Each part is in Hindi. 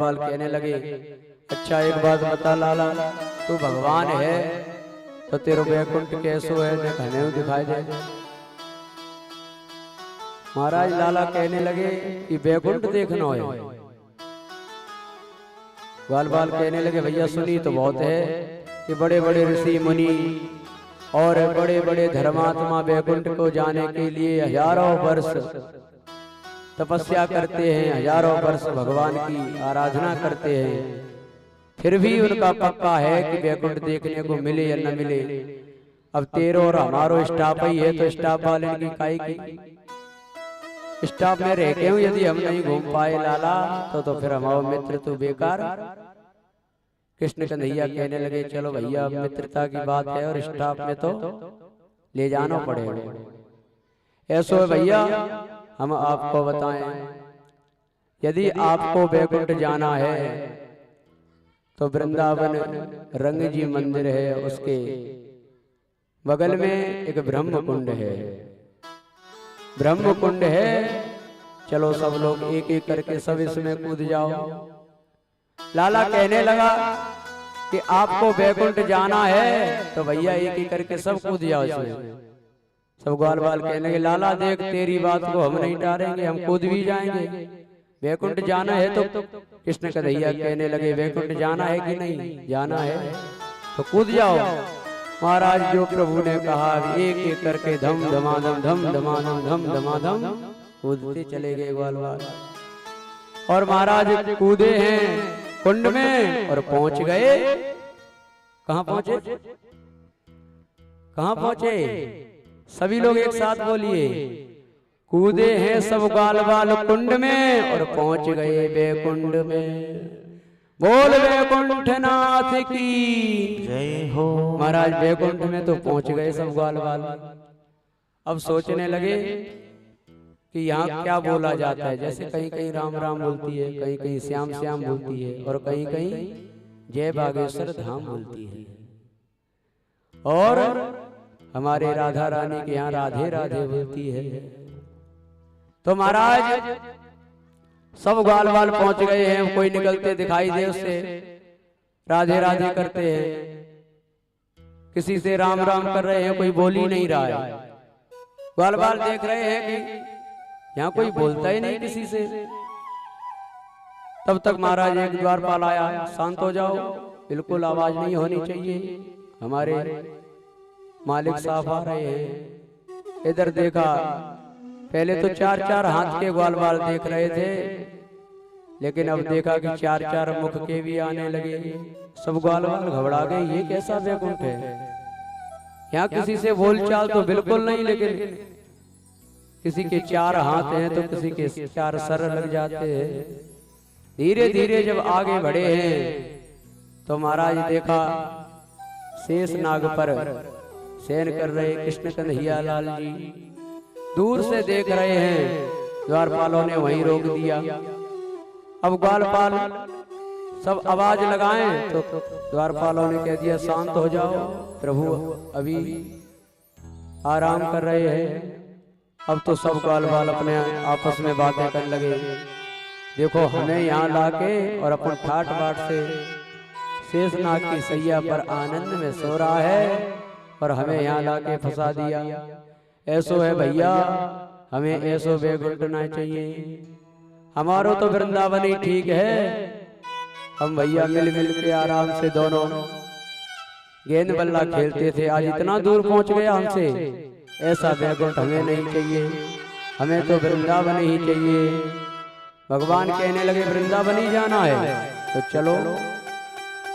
बाल कहने लगे, अच्छा एक बात बता लाला, तू भगवान है तो तेरे बैकुंठ कैसो है, हमें दिखाई दे। महाराज लाला कहने लगे कि बैकुंठ देखना है। ग्वाल बाल कहने लगे, भैया सुनी तो बहुत है कि बड़े बड़े ऋषि मुनि और बड़े बड़े धर्मात्मा बैकुंठ को जाने के लिए हजारों वर्ष तपस्या करते हैं, हजारों वर्ष भगवान की आराधना करते हैं, फिर भी उनका पक्का है कि बैकुंठ देखने को मिले या न मिले। अब तेरो और हमारो स्टाफ ही है, तो स्टाफ वाले की काई की स्टाफ में रह के यदि हम नहीं घूम पाए लाला तो फिर हमारा मित्र तो बेकार। कृष्ण कन्हैया कहने लगे, चलो भैया मित्रता की बात है और स्टाफ में तो ले जाना पड़ेगा। ऐसो है भैया, हम आपको बताएं, यदि आपको बैकुंठ जाना है तो वृंदावन रंग जी मंदिर है, उसके बगल में एक ब्रह्म कुंड है। ब्रह्म कुंड है, चलो सब लोग एक एक करके सब इसमें कूद जाओ। लाला कहने लगा कि आपको बैकुंठ जाना है तो भैया एक एक करके सब कूद जाओ इसमें। सब ग्वाल बाल कहने लगे, लाला देख तेरी बात को हम नहीं टारेंगे, हम कूद भी जाएंगे। बैकुंठ जाना है तो कृष्ण कन्हैया कहने लगे, बैकुंठ जाना है कि नहीं? जाना है तो कूद जाओ। महाराज जो प्रभु ने कहा एक एक करके धम धमाधम धम धमाधम धम धमाधम कूदते चले गए ग्वाल बाल। और महाराज कूदे हैं कुंड में और पहुंच गए। कहां पहुंचे? कहां पहुंचे? सभी लोग एक साथ बोलिए, कूदे हैं सब ग्वाल बाल कुंड में और पहुंच गए बैकुंड में। बोल बैकुंठनाथ की जय हो। महाराज बैकुंठ में तो पहुंच गए सब ग्वाल बाल। अब सोचने लगे कि यहाँ क्या बोला जाता है। जैसे कहीं कहीं राम राम बोलती है, कहीं कहीं श्याम श्याम बोलती है और कहीं कहीं जय बागेश्वर धाम बोलती है। और हमारे राधा रानी के यहाँ राधे राधे बोलती है। तो महाराज सब ग्वाल बाल पहुंच गए हैं, कोई निकलते दिखाई दे उससे राधे राधे करते हैं, किसी से राम राम कर रहे हैं, कोई बोल ही नहीं रहा है। ग्वाल बाल देख रहे हैं कि यहाँ कोई बोलता ही नहीं किसी से। तब तक महाराज एक द्वारपाल आया, शांत हो जाओ, बिल्कुल आवाज नहीं होनी चाहिए, हमारे मालिक साहब आ रहे हैं। इधर देखा, पहले तो चार चार हाथ के ग्वाल बाल देख रहे थे, लेकिन अब देखा कि चार चार मुख के भी आने लगे। सब ग्वाल बाल घबरा गए, ये कैसा बैकुंठ है? यहाँ किसी से बोलचाल तो बिल्कुल नहीं, लेकिन किसी के चार हाथ हैं तो किसी के चार सर लग जाते हैं। धीरे धीरे जब आगे बढ़े हैं तो महाराज देखा शेष नाग पर शयन कर रहे कृष्ण कन्हैया लाल जी दूर से देख रहे हैं। द्वारपालों ने वहीं रोक दिया। अब ग्वालपाल सब आवाज लगाएं तो द्वारपालों ने कह दिया, शांत हो जाओ, प्रभु अभी आराम कर रहे हैं। अब तो सब ग्वाल बाल अपने आपस में बातें करने लगे, देखो हमें यहाँ लाके और अपन ठाट बाट से शेषनाग की सैया पर आनंद में सो रहा है और हमें यहाँ लाके फंसा दिया। ऐसो है भैया, हमें ऐसो बैकुंठना चाहिए, हमारो तो वृंदावन ही ठीक है। हम भैया मिल मिल के आराम से दोनों गेंद बल्ला खेलते थे, आज इतना दूर पहुंच गया हमसे। ऐसा बैकुंठ हमें नहीं चाहिए, हमें तो वृंदावन ही चाहिए। भगवान कहने लगे वृंदावन ही जाना है तो चलो।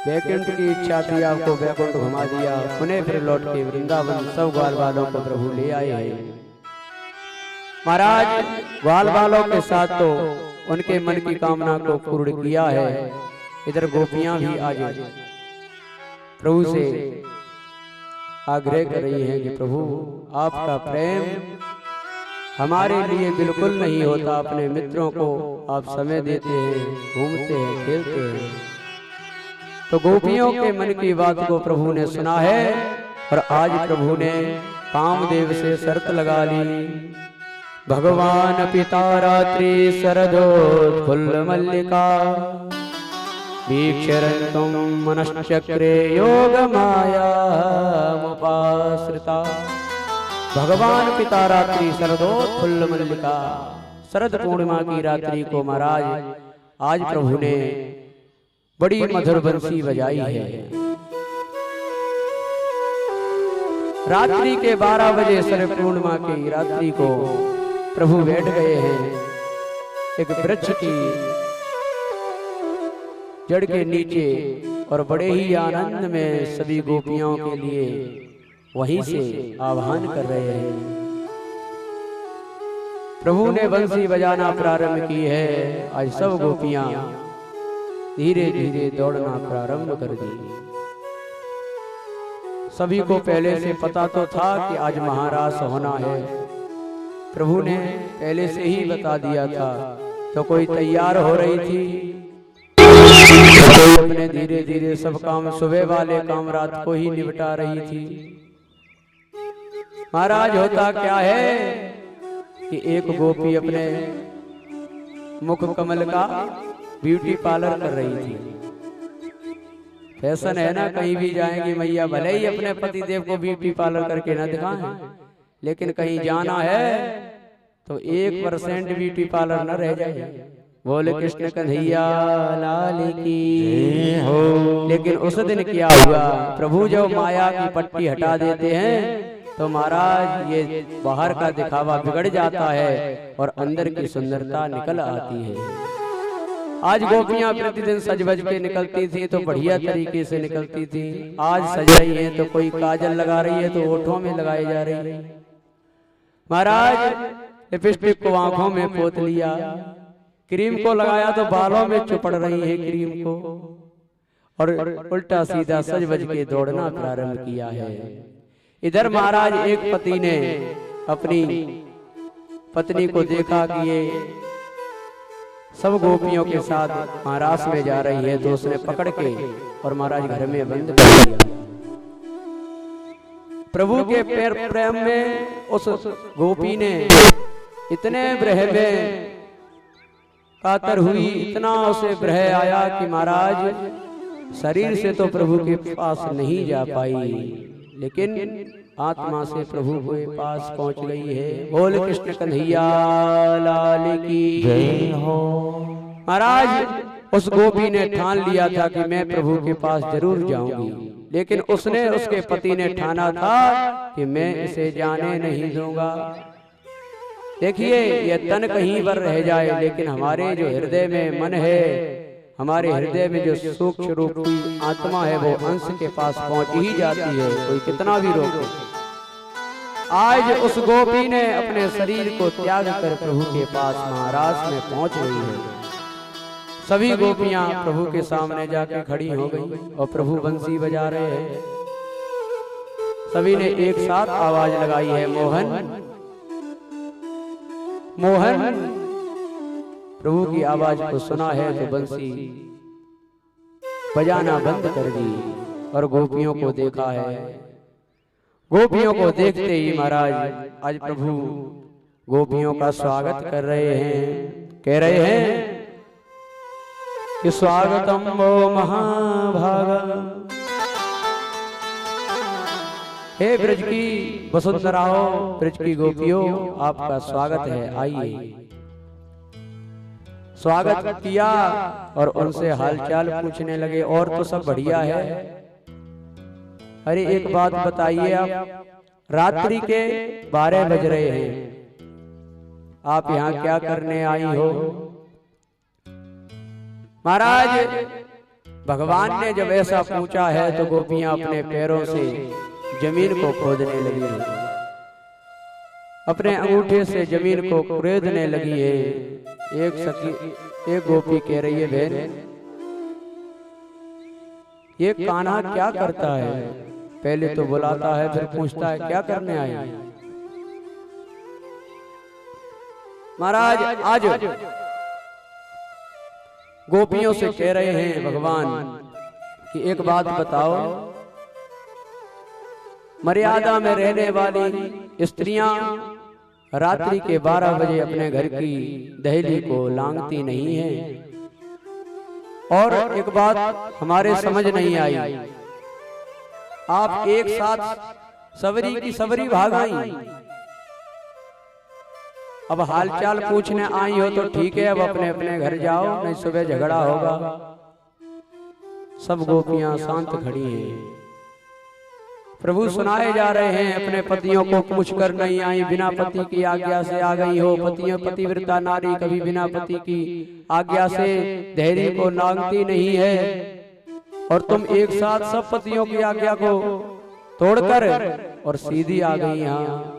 बैकुंठ की इच्छा थी, आपको बैकुंठ घुमा दिया, उन्हें फिर लौट के वृंदावन सब ग्वाल बालों को प्रभु ले आए हैं। महाराज ग्वाल बालों के साथ तो उनके मन की कामना को पूर्ण किया है। इधर गोपियां भी आज प्रभु से आग्रह कर रही हैं कि प्रभु आपका प्रेम हमारे लिए बिल्कुल नहीं होता, अपने मित्रों को आप समय देते हैं, घूमते हैं, खेलते हैं। तो गोपियों के मन की बात को प्रभु ने सुना है और आज प्रभु ने कामदेव से शर्त लगा ली। भगवान पिता रात्रि शरदोत्फुल्ल मल्लिका वीक्षरन्तं मनश्चक्रे योगमायामुपाश्रिता। भगवान पिता रात्रि शरदोत्फुल्ल मल्लिका, शरद पूर्णिमा की रात्रि को महाराज आज प्रभु ने बड़ी मधुर बंसी बजाई है। रात्रि के 12 बजे शरद पूर्णिमा की रात्रि को प्रभु बैठ गए हैं एक वृक्ष की जड़ के नीचे और बड़े ही आनंद में सभी गोपियों के लिए वहीं से आह्वान कर रहे हैं। प्रभु ने बंसी बजाना प्रारंभ की है। आज सब गोपियां धीरे धीरे दौड़ना प्रारंभ कर दी। सभी को पहले से पता तो था कि आज महारास होना है। प्रभु ने पहले से ही बता दिया था। तो कोई तैयार हो रही थी, तो अपने धीरे धीरे सब काम, सुबह वाले काम रात को ही निपटा रही थी। महाराज होता क्या है कि एक गोपी अपने मुख कमल का ब्यूटी पार्लर कर रही थी। फैशन है ना, कहीं भी जाएंगी मैया, भले ही अपने पति देव को ब्यूटी पार्लर करके ना दिखाएं, लेकिन कहीं जाना है तो 1% ब्यूटी पार्लर न रह जाए। बोले कृष्ण कन्हैया लाल की हो। लेकिन उस दिन क्या हुआ, प्रभु जब माया की पट्टी हटा देते हैं तो महाराज ये बाहर का दिखावा बिगड़ जाता है और अंदर की सुंदरता निकल आती है। आज गोपियां प्रतिदिन सज बज के निकलती थी तो बढ़िया तरीके से निकलती थी। आज सज रही है तो कोई काजल लगा रही है तो होठों में लगाई जा रही है। महाराज लिपस्टिक को आंखों में पोत लिया, क्रीम को लगाया तो बालों में चुपड़ रही है क्रीम को, और उल्टा सीधा सज बज के दौड़ना प्रारंभ किया है। इधर महाराज एक पति ने अपनी पत्नी को देखा कि ये सब गोपियों के साथ महाराज में जा रही है, तो उसने पकड़ के और महाराज घर में बंद कर दिया। प्रभु के पैर प्रेम में उस गोपी ने इतने ब्रह में कातर हुई, इतना उसे ब्रह आया कि महाराज शरीर से तो प्रभु के पास नहीं जा पाई, लेकिन आत्मा से प्रभु के पास पहुंच गई है। बोल कृष्ण कन्हैया लाल की जय हो। महाराज उस गोपी ने ठान लिया था कि मैं प्रभु के पास जरूर जाऊंगी, लेकिन उसने, उसके पति ने ठाना था कि मैं इसे जाने नहीं दूंगा। देखिए ये तन कहीं पर रह जाए, लेकिन हमारे जो हृदय में मन है, हमारे हृदय में जो सूक्ष्म रूप की आत्मा है, वो अंश के पास पहुंच ही जाती है, कोई कितना भी रोके। आज उस गोपी ने अपने शरीर को त्याग कर प्रभु के पास महाराज में पहुंच गई है। सभी गोपियां प्रभु के सामने जाकर खड़ी हो गई और प्रभु बंसी बजा रहे हैं। सभी ने एक साथ आवाज लगाई है, मोहन मोहन। प्रभु की आवाज को सुना है तो बंसी बजाना बंद कर दी और गोपियों को देखा है। गोपियों को देखते ही महाराज आज प्रभु गोपियों का स्वागत कर रहे हैं, कह रहे हैं कि स्वागतम वो महाभागा। हे ब्रज की वसुंधराओ, ब्रज की गोपियों, आपका स्वागत है, आइए। स्वागत किया और उनसे हालचाल पूछने लगे। और तो सब बढ़िया है। अरे एक बात बताइए, आप रात्रि के 12 बज रहे हैं, आप यहाँ क्या करने आई हो? महाराज भगवान ने जब ऐसा पूछा है तो गोपियां अपने पैरों से जमीन को खोदने लगी, अपने अंगूठे से जमीन को कुरेदने लगी है। एक गोपी कह रही है, बहन ये कान्हा क्या करता है? पहले तो बुलाता है फिर पूछता है क्या करने आई? महाराज आज गोपियों से कह रहे हैं भगवान कि एक बात बताओ, मर्यादा में रहने वाली स्त्रियां रात्रि के 12 बजे अपने घर की दहली को लांघती नहीं है। और एक बात हमारे समझ नहीं आई, आप एक साथ सबरी की सबरी भाग आई। अब हालचाल पूछने आई हो तो ठीक है, अब अपने अपने घर जाओ, नहीं सुबह झगड़ा होगा। सब गोपियां शांत खड़ी हैं। प्रभु सुनाए जा रहे हैं, अपने पतियों को पूछकर नहीं आई, बिना पति की आज्ञा से आ गई हो। पतियों पतिव्रता नारी कभी बिना पति की आज्ञा से धैर्य को नांगती नहीं है, और तुम एक साथ सब पतियों की आज्ञा को तोड़कर और सीधी आ गई यहाँ।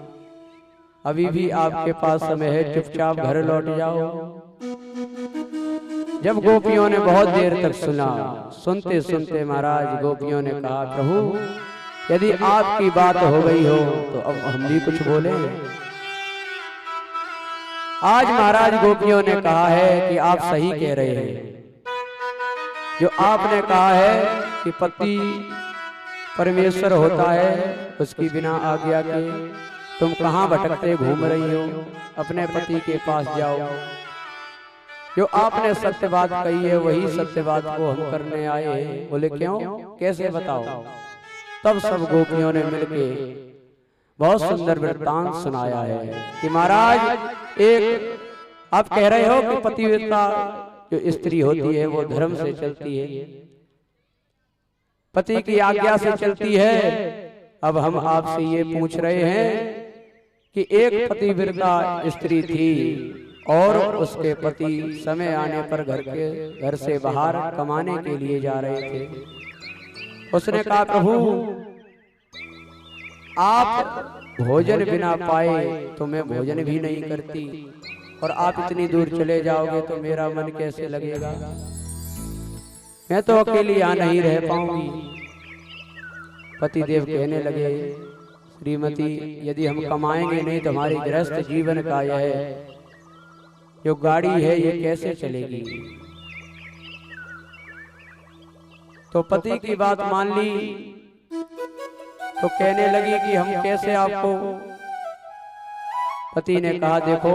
अभी भी आपके पास समय है, चुपचाप घर लौट जाओ। जब गोपियों ने बहुत देर तक सुना, सुनते सुनते महाराज गोपियों ने कहा, प्रभु यदि आपकी बात हो गई हो तो अब हम भी कुछ बोले। आज महाराज गोपियों ने कहा है कि आप सही कह रहे हैं। जो आपने कहा है कि पति परमेश्वर होता है, उसकी बिना आज्ञा के तुम कहाँ भटकते घूम रही हो, अपने पति के पास जाओ। जो आपने सत्य बात कही है वही सत्य बात को हम करने आए हैं। बोले क्यों, कैसे बताओ। तब सब गोपियों ने मिलके बहुत सुंदर वृत्तांत सुनाया है कि महाराज एक आप कह रहे हो कि पतिव्रता जो स्त्री होती है वो धर्म से चलती है, पति की आज्ञा से चलती है। अब हम आपसे ये पूछ रहे हैं कि एक पतिव्रता स्त्री थी और उसके पति समय आने पर घर से बाहर कमाने के लिए जा रहे थे। उसने कहा, प्रभु आप भोजन बिना पाए तो मैं भोजन भी नहीं करती, और आप इतनी दूर चले जाओगे तो मेरा मन कैसे लगेगा, मैं तो अकेली यहाँ नहीं रह पाऊंगी। पतिदेव कहने लगे, श्रीमती यदि हम कमाएंगे नहीं तो हमारी गृहस्थ जीवन का यह जो गाड़ी है ये कैसे चलेगी। तो पति की बात मान ली तो कहने लगी कि हम कैसे आपको। पति ने कहा, देखो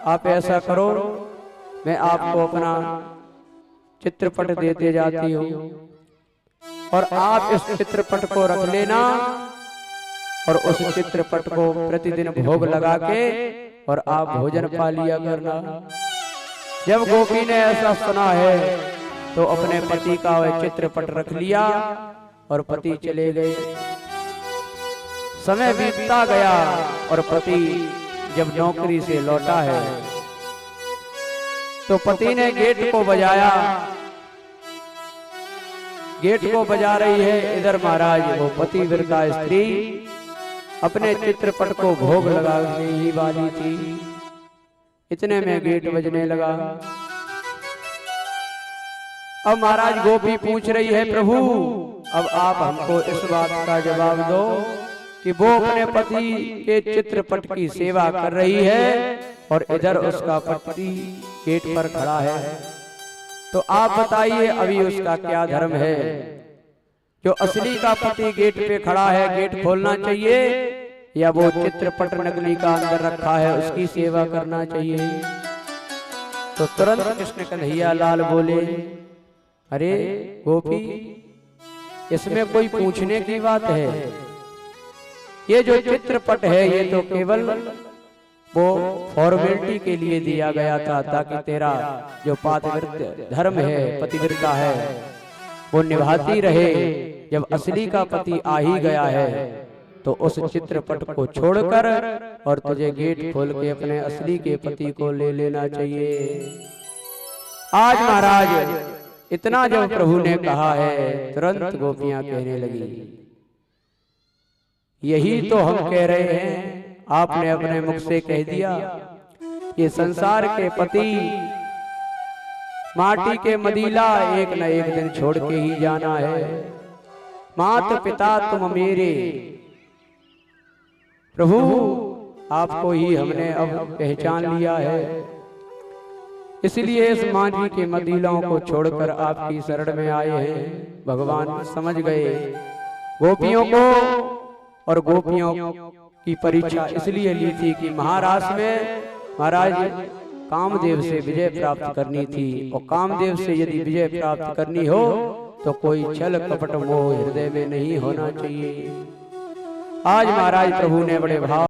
आप ऐसा करो, मैं आपको अपना चित्रपट देते जाती हूँ और आप इस चित्रपट को रख लेना और उस चित्रपट को प्रतिदिन भोग लगा के और आप भोजन पा लिया करना। जब गोपी ने ऐसा सुना है तो अपने पति का वह चित्रपट रख लिया और पति चले गए। समय बीतता गया और पति जब नौकरी से लौटा है तो पति ने गेट को बजाया। गेट को बजा रही है, इधर महाराज वो पतिव्रता स्त्री अपने चित्रपट को भोग लगाने ही वाली थी। इतने में गेट बजने लगा। अब महाराज गोपी पूछ रही है, प्रभु अब आप हमको इस बात का जवाब दो कि वो अपने पति के चित्रपट की सेवा कर रही है और इधर उसका पति गेट पर खड़ा है, तो आप बताइए अभी उसका क्या धर्म है। जो असली का पति गेट पे खड़ा है, गेट खोलना चाहिए या वो चित्रपट नकली का अंदर रखा है उसकी सेवा करना चाहिए। तो तुरंत कृष्ण कन्हैया लाल बोले, अरे गोपी इसमें कोई पूछने की बात है। ये जो चित्रपट है ये तो केवल वो फॉर्मेलिटी के लिए दिया गया था ताकि तेरा जो पातिव्रत धर्म है, पतिव्रता है, वो निभाती रहे। जब असली का पति आ ही गया है तो उस चित्रपट को छोड़कर और तुझे गेट खोल के अपने असली के पति को ले लेना चाहिए। आज महाराज इतना जब प्रभु ने कहा है तुरंत गोपियां कहने लगी, यही तो हम कह रहे हैं, आपने अपने मुख से कह दिया। ये संसार के पति माटी के मदीला एक न एक दिन छोड़ के ही जाना है। माता पिता तुम मेरे, प्रभु आपको ही हमने अब पहचान लिया है, इसलिए इस माटी के मदीलों को छोड़कर आपकी शरण में आए हैं। भगवान समझ गए गोपियों को, और गोपियों की परीक्षा इसलिए ली थी कि महाराज में महाराज कामदेव से विजय प्राप्त करनी थी, और कामदेव से यदि विजय प्राप्त करनी हो तो कोई छल कपट मोह हृदय में नहीं होना चाहिए। आज महाराज प्रभु ने बड़े भाव